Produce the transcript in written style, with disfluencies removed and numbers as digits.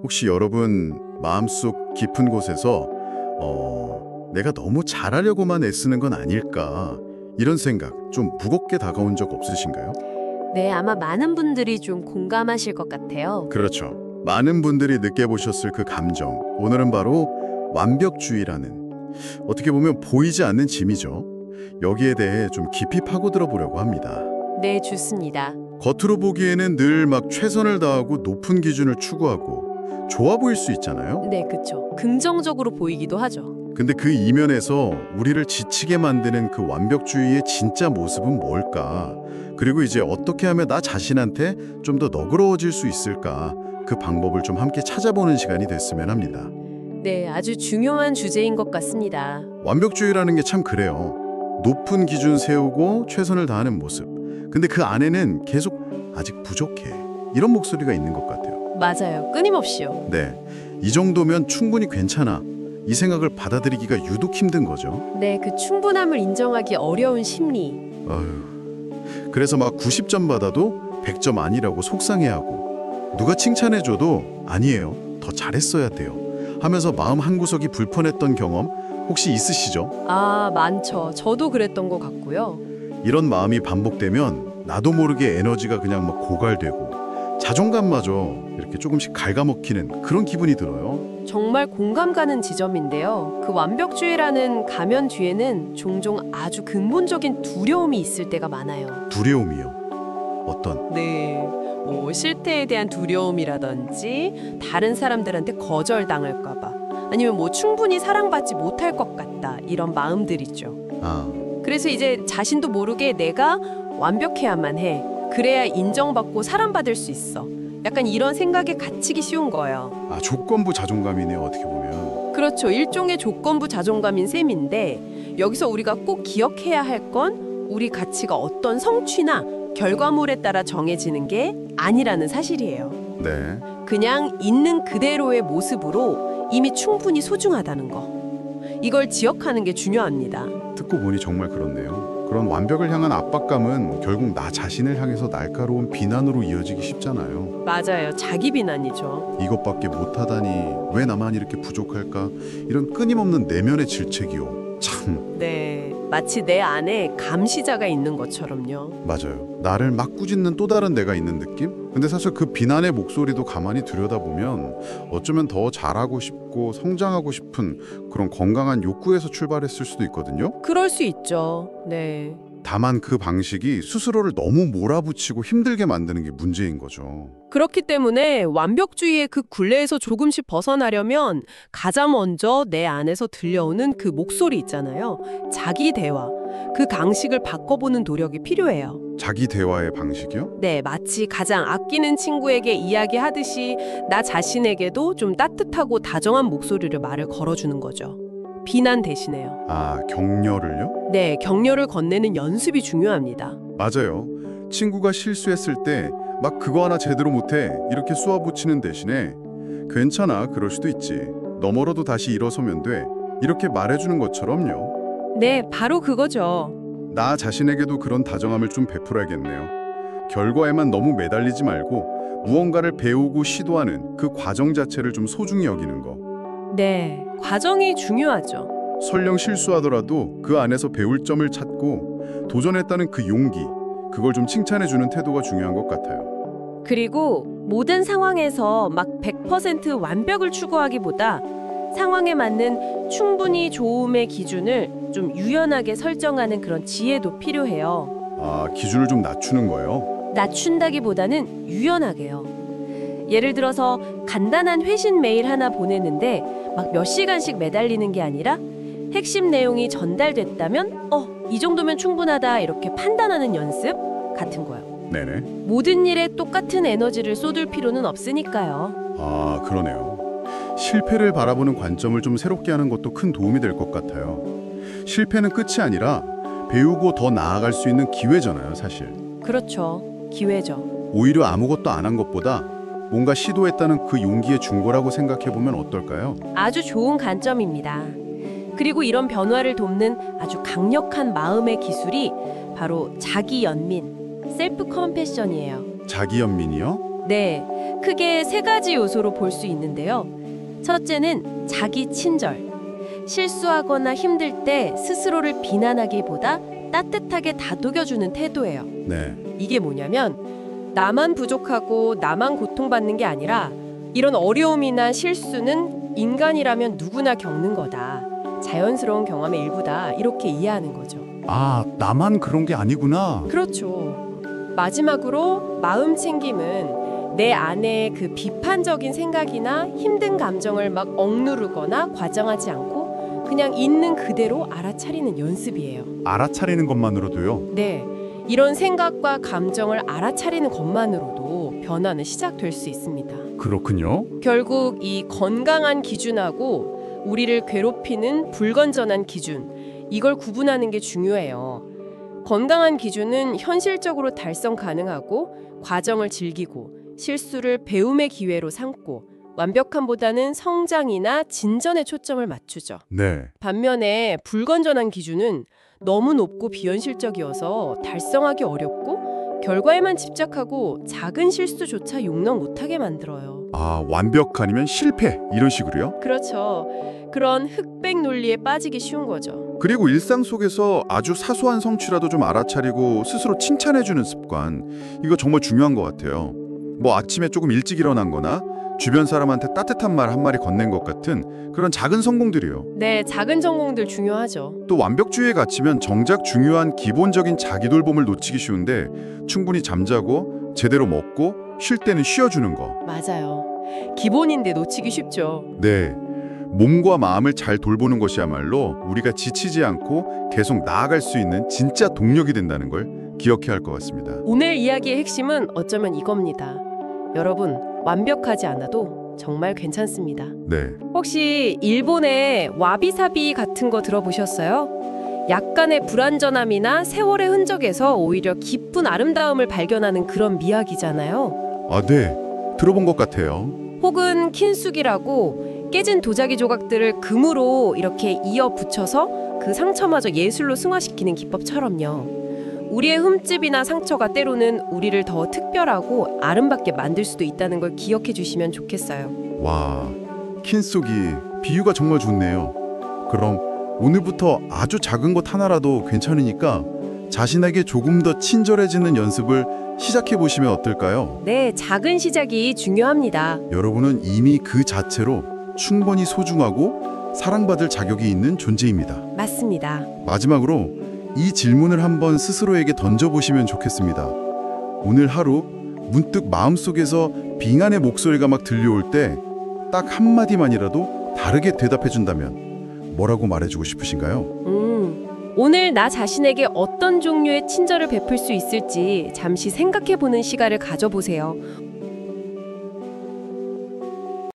혹시 여러분 마음속 깊은 곳에서 내가 너무 잘하려고만 애쓰는 건 아닐까 이런 생각 좀 무겁게 다가온 적 없으신가요? 네, 아마 많은 분들이 좀 공감하실 것 같아요. 그렇죠. 많은 분들이 느껴보셨을 그 감정. 오늘은 바로 완벽주의라는 어떻게 보면 보이지 않는 짐이죠. 여기에 대해 좀 깊이 파고들어 보려고 합니다. 네, 좋습니다. 겉으로 보기에는 늘 막 최선을 다하고 높은 기준을 추구하고 좋아 보일 수 있잖아요. 네, 그쵸. 긍정적으로 보이기도 하죠. 근데 그 이면에서 우리를 지치게 만드는 그 완벽주의의 진짜 모습은 뭘까? 그리고 이제 어떻게 하면 나 자신한테 좀 더 너그러워질 수 있을까? 그 방법을 좀 함께 찾아보는 시간이 됐으면 합니다. 네, 아주 중요한 주제인 것 같습니다. 완벽주의라는 게 참 그래요. 높은 기준 세우고 최선을 다하는 모습. 근데 그 안에는 계속 아직 부족해. 이런 목소리가 있는 것 같아요. 맞아요. 끊임없이요. 네, 이 정도면 충분히 괜찮아. 이 생각을 받아들이기가 유독 힘든 거죠. 네, 그 충분함을 인정하기 어려운 심리. 어휴, 그래서 막 90점 받아도 100점 아니라고 속상해하고 누가 칭찬해줘도 아니에요. 더 잘했어야 돼요. 하면서 마음 한구석이 불편했던 경험 혹시 있으시죠? 아, 많죠. 저도 그랬던 것 같고요. 이런 마음이 반복되면 나도 모르게 에너지가 그냥 막 고갈되고 자존감마저 이렇게 조금씩 갉아먹히는 그런 기분이 들어요. 정말 공감 가는 지점인데요. 그 완벽주의라는 가면 뒤에는 종종 아주 근본적인 두려움이 있을 때가 많아요. 두려움이요. 어떤? 네, 뭐 실태에 대한 두려움이라든지 다른 사람들한테 거절당할까 봐 아니면 뭐 충분히 사랑받지 못할 것 같다 이런 마음들이죠. 아, 그래서 이제 자신도 모르게 내가 완벽해야만 해. 그래야 인정받고 사랑받을 수 있어. 약간 이런 생각에 갇히기 쉬운 거예요. 조건부 자존감이네요. 어떻게 보면. 그렇죠. 일종의 조건부 자존감인 셈인데 여기서 우리가 꼭 기억해야 할 건 우리 가치가 어떤 성취나 결과물에 따라 정해지는 게 아니라는 사실이에요. 네. 그냥 있는 그대로의 모습으로 이미 충분히 소중하다는 거. 이걸 기억하는 게 중요합니다. 듣고 보니 정말 그렇네요. 그런 완벽을 향한 압박감은 결국 나 자신을 향해서 날카로운 비난으로 이어지기 쉽잖아요. 맞아요. 자기 비난이죠. 이것밖에 못하다니 왜 나만 이렇게 부족할까? 이런 끊임없는 내면의 질책이요. 참 네. 마치 내 안에 감시자가 있는 것처럼요. 맞아요. 나를 막 꾸짖는 또 다른 내가 있는 느낌? 근데 사실 그 비난의 목소리도 가만히 들여다보면 어쩌면 더 잘하고 싶고 성장하고 싶은 그런 건강한 욕구에서 출발했을 수도 있거든요. 그럴 수 있죠. 네. 다만 그 방식이 스스로를 너무 몰아붙이고 힘들게 만드는 게 문제인 거죠. 그렇기 때문에 완벽주의의 그 굴레에서 조금씩 벗어나려면 가장 먼저 내 안에서 들려오는 그 목소리 있잖아요. 자기 대화. 그 강식을 바꿔보는 노력이 필요해요. 자기 대화의 방식이요? 네, 마치 가장 아끼는 친구에게 이야기하듯이 나 자신에게도 좀 따뜻하고 다정한 목소리를 말을 걸어주는 거죠. 비난 대신에요. 격려를요? 네, 격려를 건네는 연습이 중요합니다. 맞아요. 친구가 실수했을 때 막 그거 하나 제대로 못해 이렇게 쏘아붙이는 대신에 괜찮아 그럴 수도 있지 너 멀어도 다시 일어서면 돼 이렇게 말해주는 것처럼요. 네, 바로 그거죠. 나 자신에게도 그런 다정함을 좀 베풀어야겠네요. 결과에만 너무 매달리지 말고 무언가를 배우고 시도하는 그 과정 자체를 좀 소중히 여기는 거. 네, 과정이 중요하죠. 설령 실수하더라도 그 안에서 배울 점을 찾고 도전했다는 그 용기 그걸 좀 칭찬해주는 태도가 중요한 것 같아요. 그리고 모든 상황에서 막 100% 완벽을 추구하기보다 상황에 맞는 충분히 좋음의 기준을 좀 유연하게 설정하는 그런 지혜도 필요해요. 기준을 좀 낮추는 거예요? 낮춘다기보다는 유연하게요. 예를 들어서 간단한 회신 메일 하나 보내는데 막 몇 시간씩 매달리는 게 아니라 핵심 내용이 전달됐다면 이 정도면 충분하다 이렇게 판단하는 연습 같은 거요. 네네. 모든 일에 똑같은 에너지를 쏟을 필요는 없으니까요. 그러네요. 실패를 바라보는 관점을 좀 새롭게 하는 것도 큰 도움이 될 것 같아요. 실패는 끝이 아니라 배우고 더 나아갈 수 있는 기회잖아요, 사실. 그렇죠. 기회죠. 오히려 아무것도 안 한 것보다 뭔가 시도했다는 그 용기의 중고라고 생각해보면 어떨까요? 아주 좋은 관점입니다. 그리고 이런 변화를 돕는 아주 강력한 마음의 기술이 바로 자기 연민, 셀프 컴패션이에요. 자기 연민이요? 네, 크게 세 가지 요소로 볼 수 있는데요. 첫째는 자기 친절. 실수하거나 힘들 때 스스로를 비난하기보다 따뜻하게 다독여주는 태도예요. 네. 이게 뭐냐면 나만 부족하고 나만 고통받는 게 아니라 이런 어려움이나 실수는 인간이라면 누구나 겪는 거다. 자연스러운 경험의 일부다. 이렇게 이해하는 거죠. 아, 나만 그런 게 아니구나. 그렇죠. 마지막으로 마음 챙김은 내 안에 그 비판적인 생각이나 힘든 감정을 막 억누르거나 과장하지 않고 그냥 있는 그대로 알아차리는 연습이에요. 알아차리는 것만으로도요? 네. 이런 생각과 감정을 알아차리는 것만으로도 변화는 시작될 수 있습니다. 그렇군요. 결국 이 건강한 기준하고 우리를 괴롭히는 불건전한 기준, 이걸 구분하는 게 중요해요. 건강한 기준은 현실적으로 달성 가능하고 과정을 즐기고 실수를 배움의 기회로 삼고 완벽함보다는 성장이나 진전에 초점을 맞추죠. 네. 반면에 불건전한 기준은 너무 높고 비현실적이어서 달성하기 어렵고 결과에만 집착하고 작은 실수조차 용납 못하게 만들어요. 아, 완벽 아니면 실패 이런 식으로요? 그렇죠. 그런 흑백 논리에 빠지기 쉬운 거죠. 그리고 일상 속에서 아주 사소한 성취라도 좀 알아차리고 스스로 칭찬해주는 습관, 이거 정말 중요한 것 같아요. 뭐 아침에 조금 일찍 일어난 거나 주변 사람한테 따뜻한 말 한마디 건넨 것 같은 그런 작은 성공들이요. 네, 작은 성공들 중요하죠. 또 완벽주의에 갇히면 정작 중요한 기본적인 자기 돌봄을 놓치기 쉬운데 충분히 잠자고 제대로 먹고 쉴 때는 쉬어주는 거. 맞아요. 기본인데 놓치기 쉽죠. 네. 몸과 마음을 잘 돌보는 것이야말로 우리가 지치지 않고 계속 나아갈 수 있는 진짜 동력이 된다는 걸 기억해야 할 것 같습니다. 오늘 이야기의 핵심은 어쩌면 이겁니다. 여러분, 완벽하지 않아도 정말 괜찮습니다. 네. 혹시 일본의 와비사비 같은 거 들어보셨어요? 약간의 불완전함이나 세월의 흔적에서 오히려 깊은 아름다움을 발견하는 그런 미학이잖아요. 아, 네. 들어본 것 같아요. 혹은 킨수기라고 깨진 도자기 조각들을 금으로 이렇게 이어 붙여서 그 상처마저 예술로 승화시키는 기법처럼요. 우리의 흠집이나 상처가 때로는 우리를 더 특별하고 아름답게 만들 수도 있다는 걸 기억해 주시면 좋겠어요. 와, 킨속이 비유가 정말 좋네요. 그럼 오늘부터 아주 작은 것 하나라도 괜찮으니까 자신에게 조금 더 친절해지는 연습을 시작해 보시면 어떨까요? 네, 작은 시작이 중요합니다. 여러분은 이미 그 자체로 충분히 소중하고 사랑받을 자격이 있는 존재입니다. 맞습니다. 마지막으로 이 질문을 한번 스스로에게 던져보시면 좋겠습니다. 오늘 하루 문득 마음속에서 빙한의 목소리가 막 들려올 때 딱 한마디만이라도 다르게 대답해준다면 뭐라고 말해주고 싶으신가요? 오늘 나 자신에게 어떤 종류의 친절을 베풀 수 있을지 잠시 생각해보는 시간을 가져보세요.